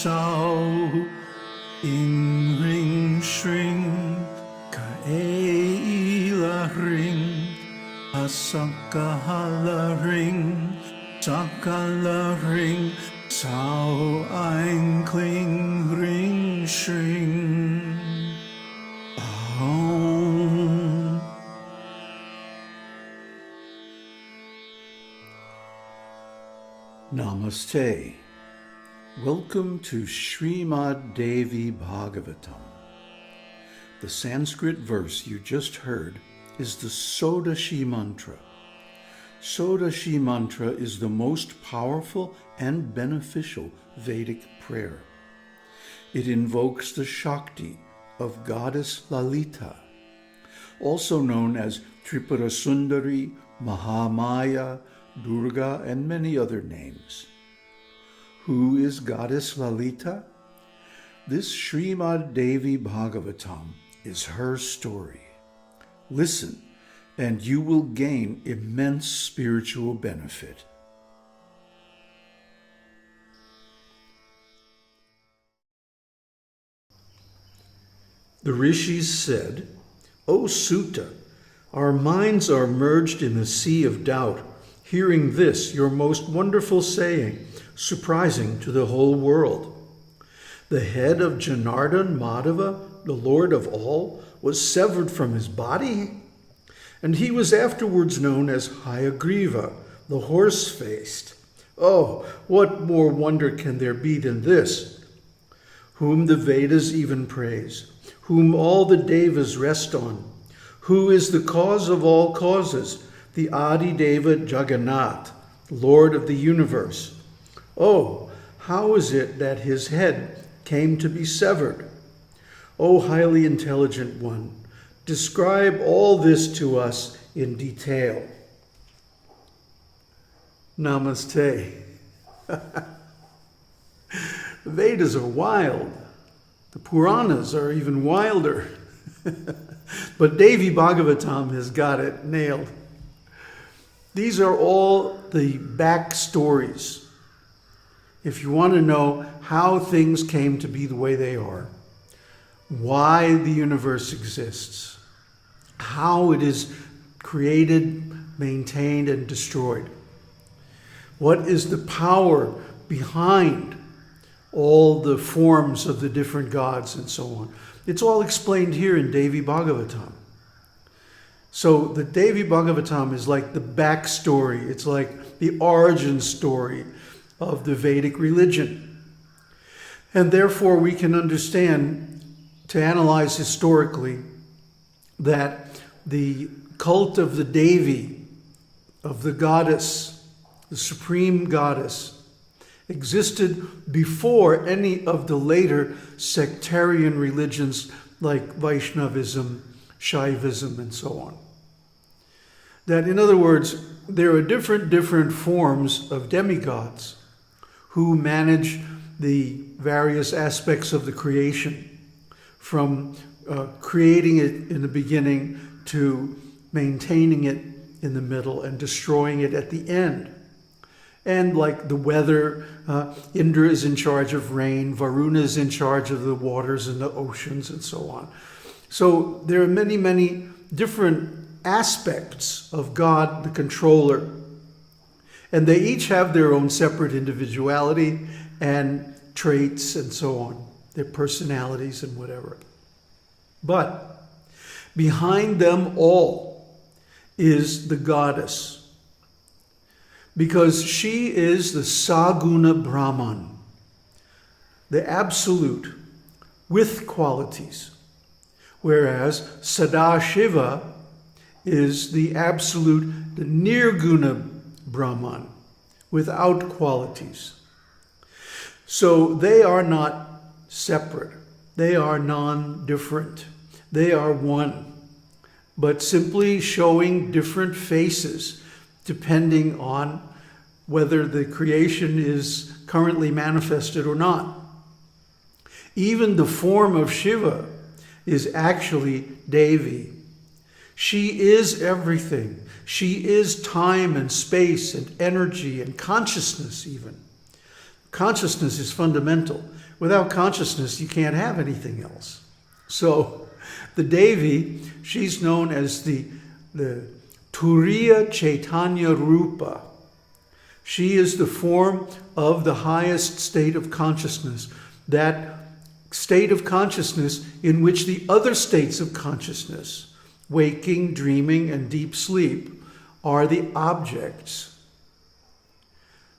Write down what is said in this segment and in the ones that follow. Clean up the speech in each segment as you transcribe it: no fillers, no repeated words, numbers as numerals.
sao ing ring shring ka la ring asakahala ring sakala ring sao ein kling ring shring Om. Namaste. Welcome to Śrīmad Devi Bhāgavatam. The Sanskrit verse you just heard is the Sodashi mantra. Sodashi mantra is the most powerful and beneficial Vedic prayer. It invokes the Shakti of goddess Lalita, also known as Tripura Sundari, Mahamaya, Durga, and many other names. Who is goddess Lalita? This Śrīmad Devi Bhāgavatam is her story. Listen, and you will gain immense spiritual benefit. The rishis said, O Sutta, our minds are merged in the sea of doubt, hearing this, your most wonderful saying, surprising to the whole world. The head of Janardhan Madhava, the Lord of all, was severed from his body, and he was afterwards known as Hayagriva, the horse-faced. Oh, what more wonder can there be than this? Whom the Vedas even praise, whom all the Devas rest on, who is the cause of all causes, the Adi Deva Jagannath, Lord of the universe. Oh, how is it that his head came to be severed? O highly intelligent one, describe all this to us in detail. Namaste. The Vedas are wild. The Puranas are even wilder. But Devi Bhāgavatam has got it nailed. These are all the backstories. If you want to know how things came to be the way they are, why the universe exists, how it is created, maintained, and destroyed, what is the power behind all the forms of the different gods and so on. It's all explained here in Devi Bhāgavatam. So the Devi Bhāgavatam is like the backstory. It's like the origin story of the Vedic religion. And therefore we can understand, to analyze historically, that the cult of the Devi, of the goddess, the supreme goddess, existed before any of the later sectarian religions like Vaiṣṇavism, Shaivism, and so on. That, in other words, there are different forms of demigods who manage the various aspects of the creation, from creating it in the beginning to maintaining it in the middle and destroying it at the end. And like the weather, Indra is in charge of rain, Varuna is in charge of the waters and the oceans, and so on. So there are many, many different aspects of God, the controller. And they each have their own separate individuality and traits and so on, their personalities and whatever. But behind them all is the goddess, because she is the Saguna Brahman, the absolute with qualities, whereas Sadashiva is the absolute, the Nirguna Brahman, without qualities. So they are not separate. They are non-different. They are one, but simply showing different faces depending on whether the creation is currently manifested or not. Even the form of Shiva is actually Devi. She is everything. She is time and space and energy and consciousness even. Consciousness is fundamental. Without consciousness, you can't have anything else. So the Devi, she's known as the Turiya Chaitanya Rupa. She is the form of the highest state of consciousness, that state of consciousness in which the other states of consciousness, waking, dreaming, and deep sleep, are the objects.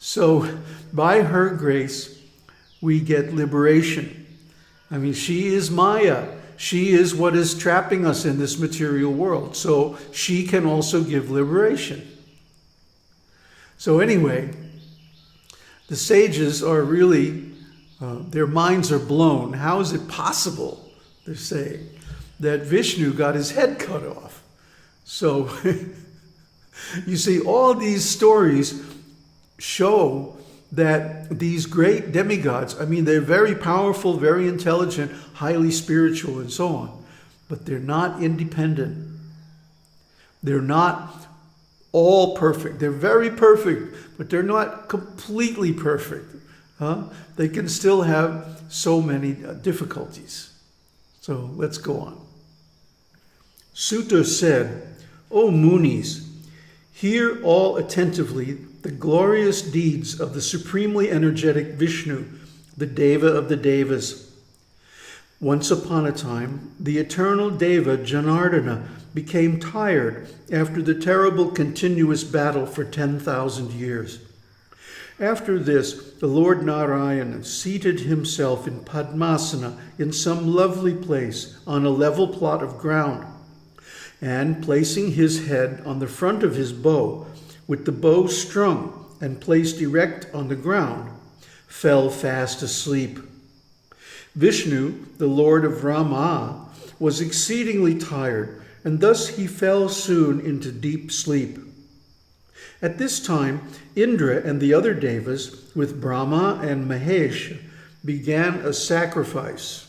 So by her grace, we get liberation. I mean, she is Maya. She is what is trapping us in this material world. So she can also give liberation. So anyway, the sages are really, their minds are blown. How is it possible, they're saying, that Viṣṇu got his head cut off? So you see, all these stories show that these great demigods, I mean, they're very powerful, very intelligent, highly spiritual, and so on, but they're not independent. They're not all perfect. They're very perfect, but they're not completely perfect. They can still have so many difficulties. So let's go on. Sutta said, "O Munis, hear all attentively the glorious deeds of the supremely energetic Viṣṇu, the Deva of the Devas. Once upon a time, the eternal Deva Janardana became tired after the terrible continuous battle for 10,000 years. After this, the Lord Narayana seated himself in Padmasana in some lovely place on a level plot of ground, and placing his head on the front of his bow, with the bow strung and placed erect on the ground, fell fast asleep. Viṣṇu, the Lord of Rama, was exceedingly tired, and thus he fell soon into deep sleep. At this time, Indra and the other devas, with Brahma and Mahesh, began a sacrifice.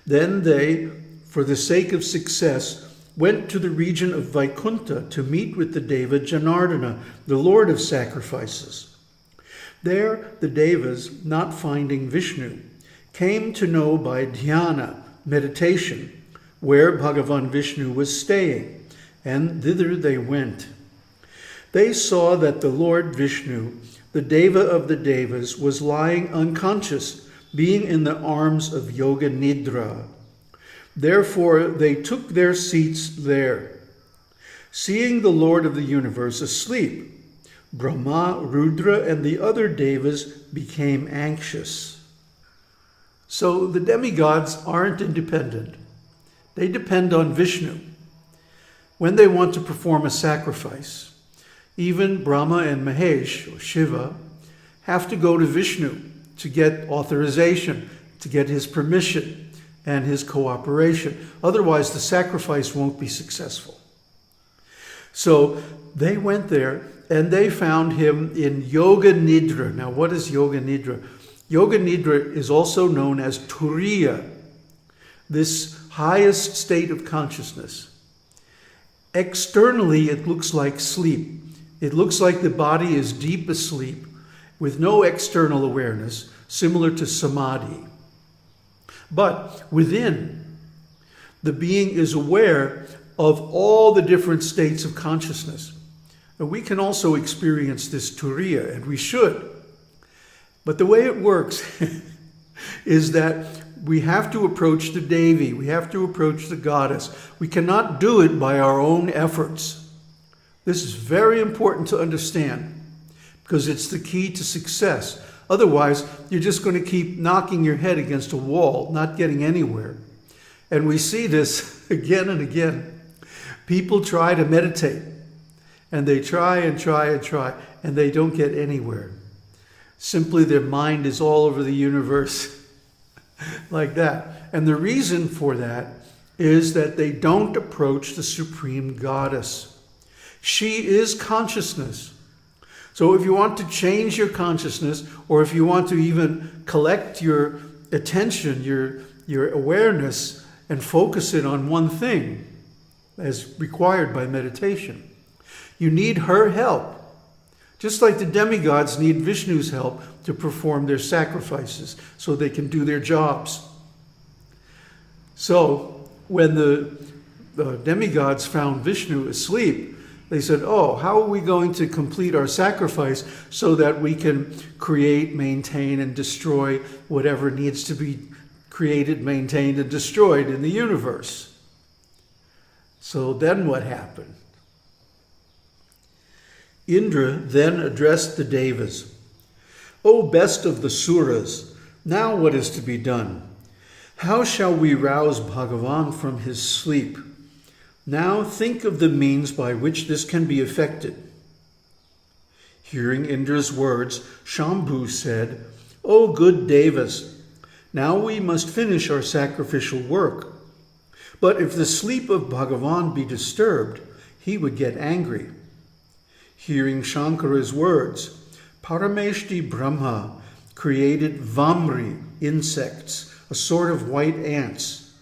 Then they, for the sake of success, went to the region of Vaikuntha to meet with the Deva Janardana, the Lord of sacrifices. There, the devas, not finding Viṣṇu, came to know by dhyana, meditation, where Bhagavan Viṣṇu was staying, and thither they went. They saw that the Lord Viṣṇu, the Deva of the Devas, was lying unconscious, being in the arms of Yoga Nidra. Therefore they took their seats there. Seeing the Lord of the universe asleep, Brahma, Rudra, and the other devas became anxious. So the demigods aren't independent. They depend on Viṣṇu. When they want to perform a sacrifice, even Brahma and Mahesh, or Shiva, have to go to Viṣṇu to get authorization, to get his permission and his cooperation. Otherwise, the sacrifice won't be successful. So they went there and they found him in Yoga Nidra. Now, what is Yoga Nidra? Yoga Nidra is also known as Turiya, this highest state of consciousness. Externally, it looks like sleep. It looks like the body is deep asleep with no external awareness, similar to samadhi. But within, the being is aware of all the different states of consciousness. And we can also experience this turiya, and we should. But the way it works is that we have to approach the Devi, we have to approach the goddess. We cannot do it by our own efforts. This is very important to understand because it's the key to success. Otherwise, you're just going to keep knocking your head against a wall, not getting anywhere. And we see this again and again. People try to meditate, and they try and try and try, and they don't get anywhere. Simply their mind is all over the universe like that. And the reason for that is that they don't approach the Supreme Goddess. She is consciousness. So if you want to change your consciousness, or if you want to even collect your attention, your awareness, and focus it on one thing, as required by meditation, you need her help. Just like the demigods need Vishnu's help to perform their sacrifices so they can do their jobs. So when the demigods found Vishnu asleep, they said, oh, how are we going to complete our sacrifice so that we can create, maintain, and destroy whatever needs to be created, maintained, and destroyed in the universe? So then what happened? Indra then addressed the Devas. O best of the Suras, now what is to be done? How shall we rouse Bhagavan from his sleep? Now think of the means by which this can be effected. Hearing Indra's words, Shambhu said, O good Devas, now we must finish our sacrificial work. But if the sleep of Bhagavan be disturbed, he would get angry. Hearing Shankara's words, Parameshti Brahma created Vamri, insects, a sort of white ants,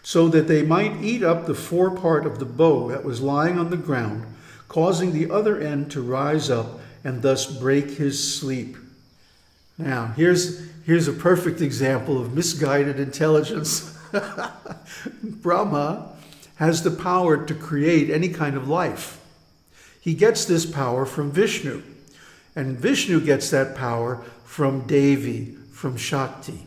so that they might eat up the forepart of the bow that was lying on the ground, causing the other end to rise up and thus break his sleep. Now, here's a perfect example of misguided intelligence. Brahma has the power to create any kind of life. He gets this power from Viṣṇu, and Viṣṇu gets that power from Devi, from Shakti.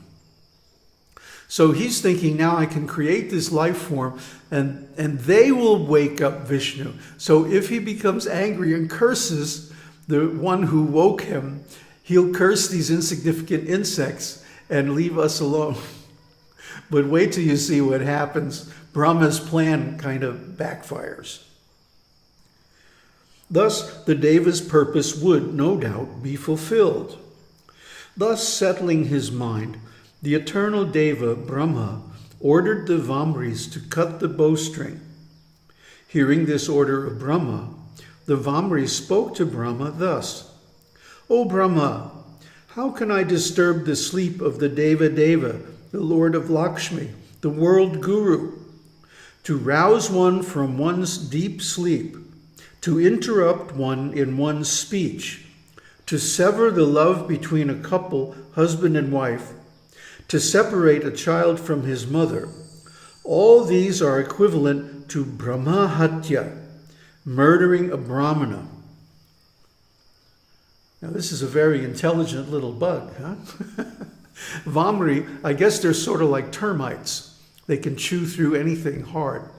So he's thinking, now I can create this life form, and they will wake up Viṣṇu. So if he becomes angry and curses the one who woke him, he'll curse these insignificant insects and leave us alone. But wait till you see what happens. Brahma's plan kind of backfires. Thus, the Deva's purpose would, no doubt, be fulfilled. Thus, settling his mind, the eternal Deva, Brahma, ordered the Vamris to cut the bowstring. Hearing this order of Brahma, the Vamris spoke to Brahma thus, O Brahma, how can I disturb the sleep of the Deva, the Lord of Lakshmi, the world Guru? To rouse one from one's deep sleep, to interrupt one in one's speech, to sever the love between a couple, husband and wife, to separate a child from his mother, all these are equivalent to Brahmahatya, murdering a Brahmana. Now this is a very intelligent little bug, huh? Vamri, I guess they're sort of like termites. They can chew through anything hard.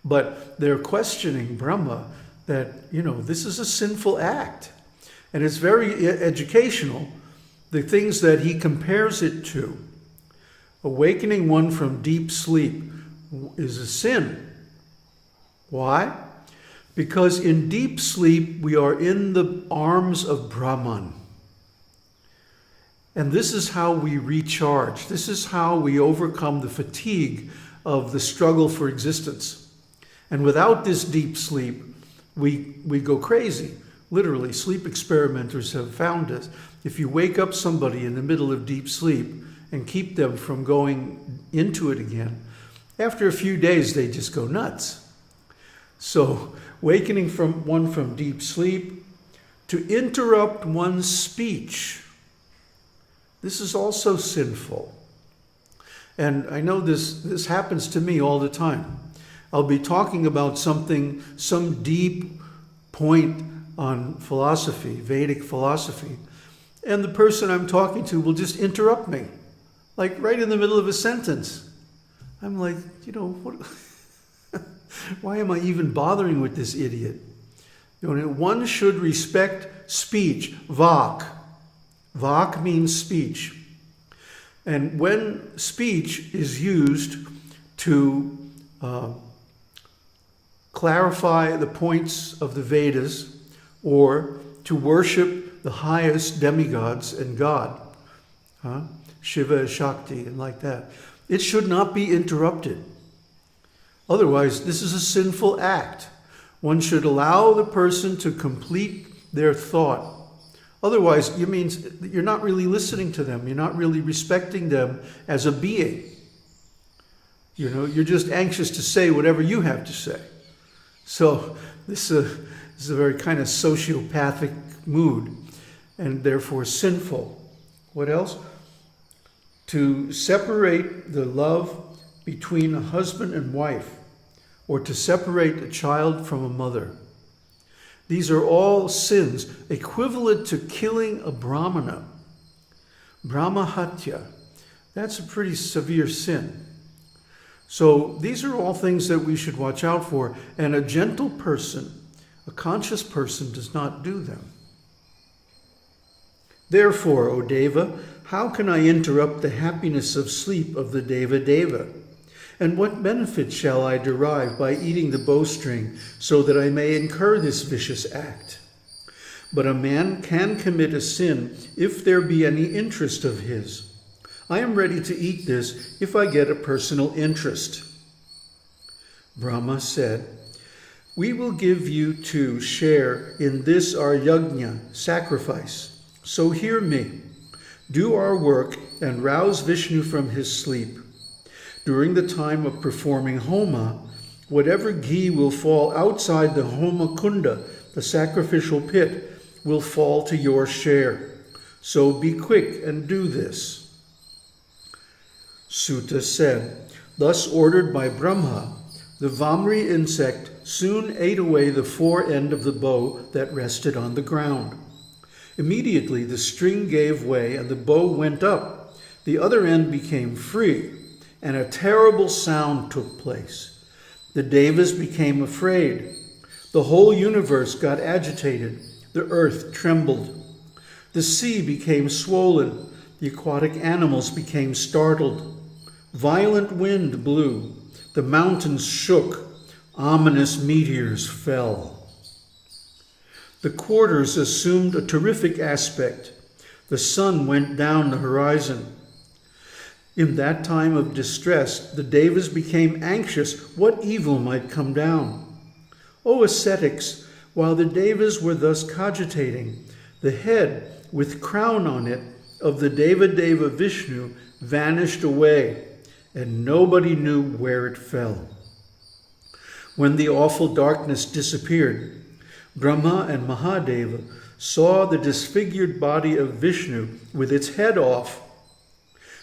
But they're questioning Brahma that, this is a sinful act. And it's very educational, the things that he compares it to. Awakening one from deep sleep is a sin. Why? Because in deep sleep, we are in the arms of Brahman. And this is how we recharge. This is how we overcome the fatigue of the struggle for existence. And without this deep sleep, we go crazy. Literally, sleep experimenters have found this. If you wake up somebody in the middle of deep sleep and keep them from going into it again, after a few days, they just go nuts. So, wakening from deep sleep, to interrupt one's speech, this is also sinful. And I know this happens to me all the time. I'll be talking about something, some deep point on philosophy, Vedic philosophy, and the person I'm talking to will just interrupt me, like right in the middle of a sentence. I'm like, what? Why am I even bothering with this idiot? One should respect speech, vak. Vak means speech. And when speech is used to clarify the points of the Vedas or to worship the highest demigods and God, Shiva, Shakti, and like that, it should not be interrupted. Otherwise, this is a sinful act. One should allow the person to complete their thought. Otherwise, it means you're not really listening to them. You're not really respecting them as a being. You're just anxious to say whatever you have to say. So this is a very kind of sociopathic mood and therefore sinful. What else? To separate the love between a husband and wife, or to separate a child from a mother. These are all sins equivalent to killing a brahmana. Brahmahatya. That's a pretty severe sin. So these are all things that we should watch out for, and a gentle person, a conscious person, does not do them. Therefore, O Deva, how can I interrupt the happiness of sleep of the Deva? And what benefit shall I derive by eating the bowstring, so that I may incur this vicious act? But a man can commit a sin if there be any interest of his. I am ready to eat this if I get a personal interest. Brahma said, we will give you two share in this our yajna, sacrifice. So hear me. Do our work and rouse Viṣṇu from his sleep. During the time of performing homa, whatever ghee will fall outside the homa kunda, the sacrificial pit, will fall to your share. So be quick and do this. Sutta said, thus ordered by Brahma, the Vamri insect soon ate away the fore end of the bow that rested on the ground. Immediately the string gave way and the bow went up. The other end became free, and a terrible sound took place. The Devas became afraid. The whole universe got agitated. The earth trembled. The sea became swollen. The aquatic animals became startled. Violent wind blew. The mountains shook. Ominous meteors fell. The quarters assumed a terrific aspect. The sun went down the horizon. In that time of distress, the Devas became anxious what evil might come down. O ascetics, while the Devas were thus cogitating, the head with crown on it of the Deva Viṣṇu vanished away, and nobody knew where it fell. When the awful darkness disappeared, Brahma and Mahadeva saw the disfigured body of Viṣṇu with its head off.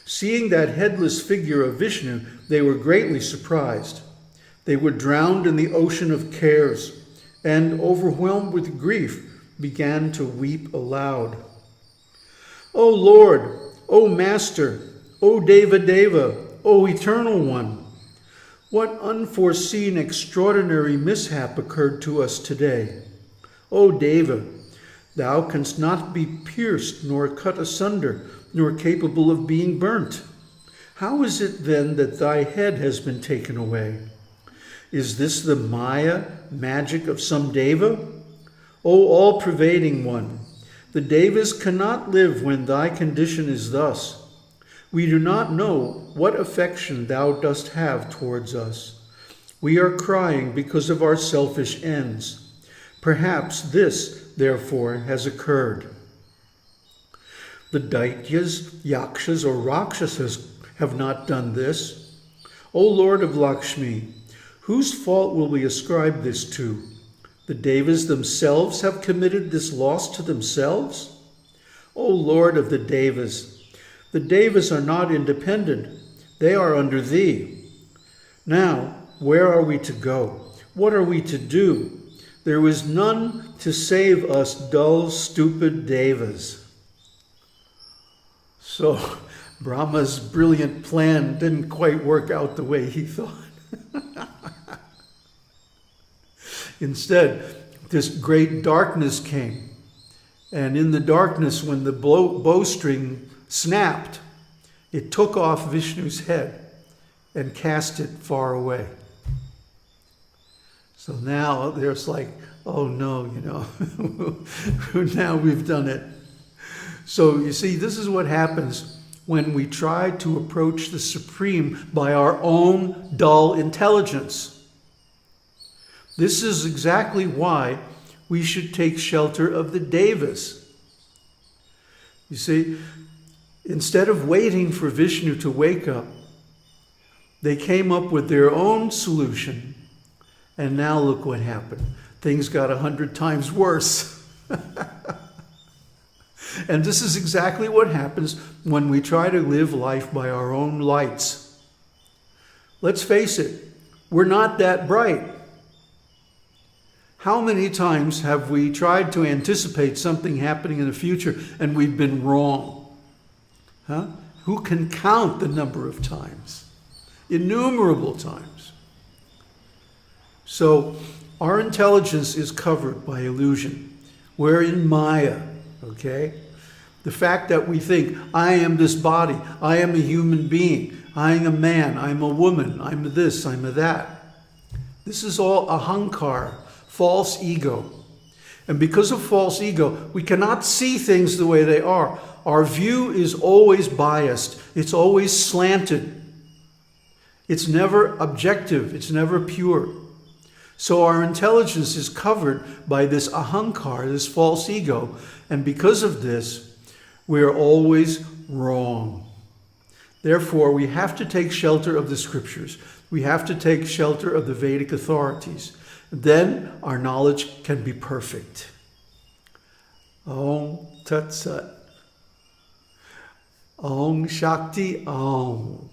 Seeing that headless figure of Viṣṇu, they were greatly surprised. They were drowned in the ocean of cares, and, overwhelmed with grief, began to weep aloud. O Lord, O Master, O Deva, O Eternal One, what unforeseen extraordinary mishap occurred to us today? O Deva, thou canst not be pierced nor cut asunder, nor capable of being burnt. How is it then that thy head has been taken away? Is this the Maya, magic of some Deva? O all-pervading one, the Devas cannot live when thy condition is thus. We do not know what affection thou dost have towards us. We are crying because of our selfish ends. Perhaps this, therefore, has occurred. The Daityas, Yakshas, or Rakshasas have not done this. O Lord of Lakshmi, whose fault will we ascribe this to? The Devas themselves have committed this loss to themselves? O Lord of the Devas are not independent. They are under thee. Now, where are we to go? What are we to do? There was none to save us dull, stupid Devas. So Brahma's brilliant plan didn't quite work out the way he thought. Instead, this great darkness came. And in the darkness, when the bowstring snapped, it took off Viṣṇu's head and cast it far away. So now there's like, oh no, now we've done it. So you see, this is what happens when we try to approach the Supreme by our own dull intelligence. This is exactly why we should take shelter of the Devas. You see, instead of waiting for Viṣṇu to wake up, they came up with their own solution, and now look what happened. Things got 100 times worse. And this is exactly what happens when we try to live life by our own lights. Let's face it, we're not that bright. How many times have we tried to anticipate something happening in the future and we've been wrong? Huh? Who can count the number of times? Innumerable times. So our intelligence is covered by illusion. We're in Maya, okay? The fact that we think, I am this body, I am a human being, I am a man, I'm a woman, I'm a this, I'm a that. This is all ahankara, false ego. And because of false ego, we cannot see things the way they are. Our view is always biased. It's always slanted. It's never objective. It's never pure. So our intelligence is covered by this ahankara, this false ego. And because of this, we are always wrong. Therefore, we have to take shelter of the scriptures. We have to take shelter of the Vedic authorities. Then our knowledge can be perfect. Om Tat Sat. Om Shakti Om.